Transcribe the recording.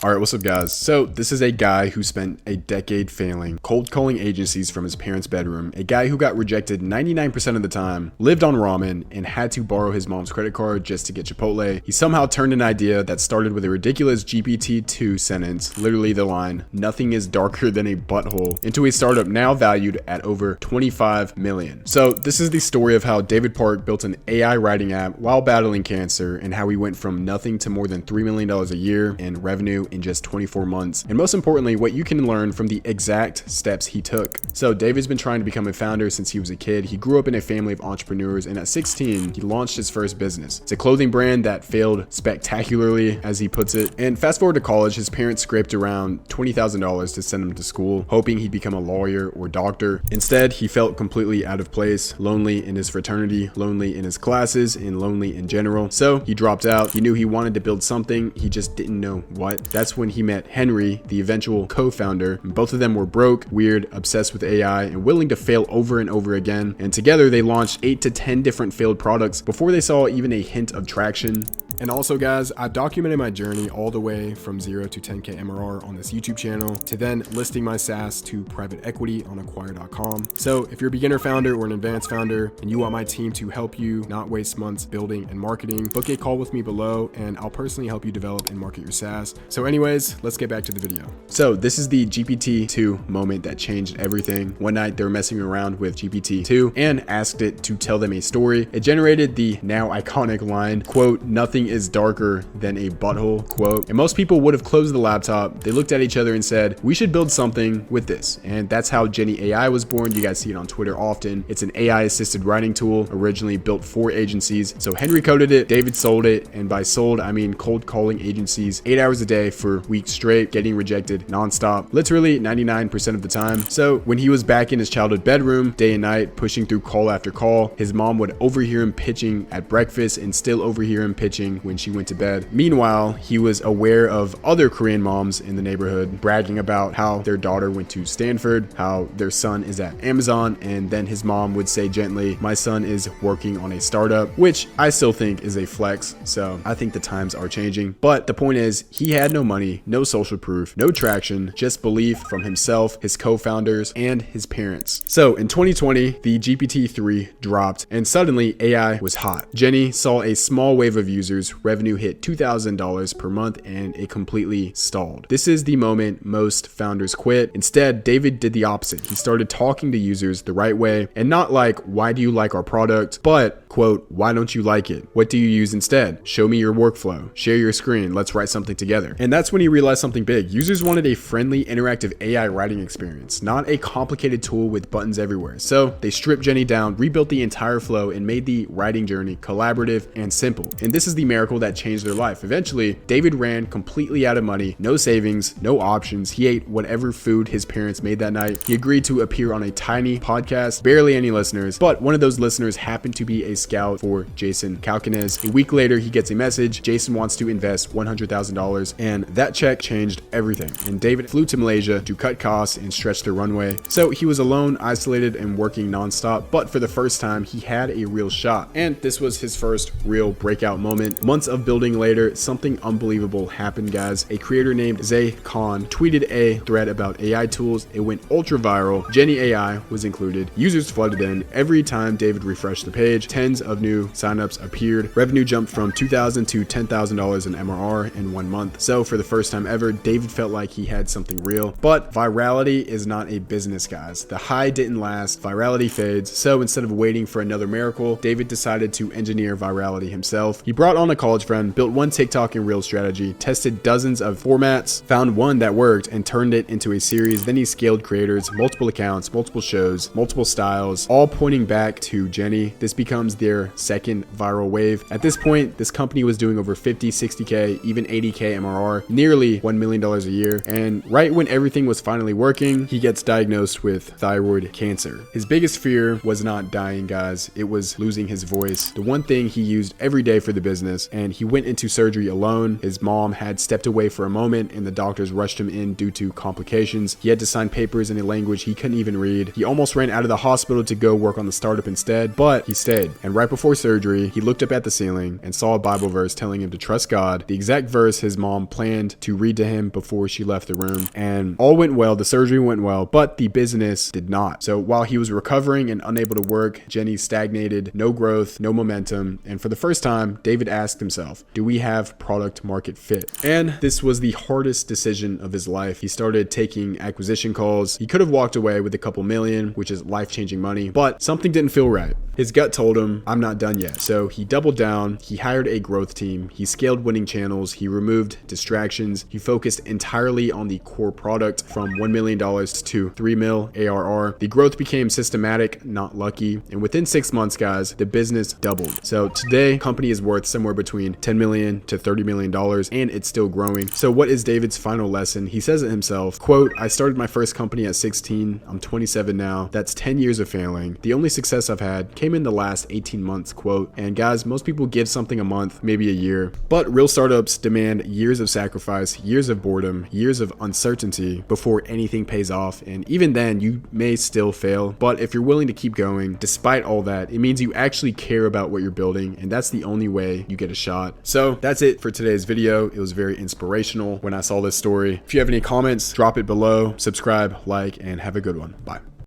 Alright, what's up guys? So this is a guy who spent a decade failing, cold calling agencies from his parents' bedroom, a guy who got rejected 99% of the time, lived on ramen, and had to borrow his mom's credit card just to get Chipotle. He somehow turned an idea that started with a ridiculous GPT-2 sentence, literally the line, "Nothing is darker than a butthole," into a startup now valued at over 25 million. So this is the story of how David Park built an AI writing app while battling cancer, and how he went from nothing to more than $3 million a year in revenue in just 24 months. And most importantly, what you can learn from the exact steps he took. So David's been trying to become a founder since he was a kid. He grew up in a family of entrepreneurs, and at 16, he launched his first business. It's a clothing brand that failed spectacularly, as he puts it. And fast forward to college, his parents scraped around $20,000 to send him to school, hoping he'd become a lawyer or doctor. Instead, he felt completely out of place, lonely in his fraternity, lonely in his classes, and lonely in general. So he dropped out. He knew he wanted to build something, he just didn't know what. That's when he met Henry, the eventual co-founder. Both of them were broke, weird, obsessed with AI, and willing to fail over and over again. And together they launched 8 to 10 different failed products before they saw even a hint of traction. And also guys, I've documented my journey all the way from 0 to 10K MRR on this YouTube channel, to then listing my SaaS to private equity on acquire.com. So if you're a beginner founder or an advanced founder and you want my team to help you not waste months building and marketing, book a call with me below and I'll personally help you develop and market your SaaS. So anyways, let's get back to the video. So this is the GPT-2 moment that changed everything. One night they were messing around with GPT-2 and asked it to tell them a story. It generated the now iconic line, quote, "Nothing is darker than a butthole," quote. And most people would have closed the laptop. They looked at each other and said, "We should build something with this." And that's how Jenny AI was born. You guys see it on Twitter often. It's an AI assisted writing tool, originally built for agencies. So Henry coded it, David sold it, and by sold I mean cold calling agencies 8 hours a day for weeks straight, getting rejected nonstop, literally 99% of the time. So when he was back in his childhood bedroom, day and night, pushing through call after call, his mom would overhear him pitching at breakfast and still overhear him pitching when she went to bed. Meanwhile, he was aware of other Korean moms in the neighborhood bragging about how their daughter went to Stanford, how their son is at Amazon, and then his mom would say gently, "My son is working on a startup," which I still think is a flex. So I think the times are changing. But the point is, he had no money, no social proof, no traction, just belief from himself, his co-founders, and his parents. So in 2020, the GPT-3 dropped and suddenly AI was hot. Jenny saw a small wave of users, revenue hit $2,000 per month, and it completely stalled. This is the moment most founders quit. Instead, David did the opposite. He started talking to users the right way, and not like, "Why do you like our product?" but, quote, "Why don't you like it? What do you use instead? Show me your workflow. Share your screen. Let's write something together." And that's when he realized something big. Users wanted a friendly, interactive AI writing experience, not a complicated tool with buttons everywhere. So they stripped Jenny down, rebuilt the entire flow, and made the writing journey collaborative and simple. And this is the miracle that changed their life. Eventually, David ran completely out of money, no savings, no options. He ate whatever food his parents made that night. He agreed to appear on a tiny podcast, barely any listeners, but one of those listeners happened to be a scout for Jason Calkins. A week later, he gets a message. Jason wants to invest $100,000, and that check changed everything. And David flew to Malaysia to cut costs and stretch the runway. So he was alone, isolated, and working nonstop, but for the first time, he had a real shot. And this was his first real breakout moment. Months of building later, something unbelievable happened, guys. A creator named Zay Khan tweeted a thread about AI tools. It went ultra viral. Jenny AI was included. Users flooded in. Every time David refreshed the page, tens of new signups appeared. Revenue jumped from $2,000 to $10,000 in MRR in 1 month. So for the first time ever, David felt like he had something real. But virality is not a business, guys. The high didn't last. Virality fades. So instead of waiting for another miracle, David decided to engineer virality himself. He brought on a college friend, built one TikTok and Reels strategy, tested dozens of formats, found one that worked, and turned it into a series. Then he scaled creators, multiple accounts, multiple shows, multiple styles, all pointing back to Jenny. This becomes their second viral wave. At this point, this company was doing over 50, 60K, even 80K MRR, nearly $1 million a year. And right when everything was finally working, he gets diagnosed with thyroid cancer. His biggest fear was not dying, guys. It was losing his voice, the one thing he used every day for the business. And he went into surgery alone. His mom had stepped away for a moment and the doctors rushed him in due to complications. He had to sign papers in a language he couldn't even read. He almost ran out of the hospital to go work on the startup instead, but he stayed. And And right before surgery, he looked up at the ceiling and saw a Bible verse telling him to trust God, the exact verse his mom planned to read to him before she left the room. And all went well, the surgery went well, but the business did not. So while he was recovering and unable to work, Jenny stagnated, no growth, no momentum. And for the first time, David asked himself, do we have product market fit? And this was the hardest decision of his life. He started taking acquisition calls. He could have walked away with a couple million, which is life-changing money, but something didn't feel right. His gut told him, I'm not done yet. So he doubled down, he hired a growth team, he scaled winning channels, he removed distractions, he focused entirely on the core product from $1 million to 3 mil ARR. The growth became systematic, not lucky. And within 6 months, guys, the business doubled. So today, company is worth somewhere between $10 million to $30 million, and it's still growing. So what is David's final lesson? He says it himself, quote, I started my first company at 16. I'm 27 now. That's 10 years of failing. The only success I've had came in the last 18 months, quote. And guys, most people give something a month, maybe a year, but real startups demand years of sacrifice, years of boredom, years of uncertainty before anything pays off. And even then, you may still fail. But if you're willing to keep going, despite all that, it means you actually care about what you're building. And that's the only way you get a shot. So that's it for today's video. It was very inspirational when I saw this story. If you have any comments, drop it below, subscribe, like, and have a good one. Bye.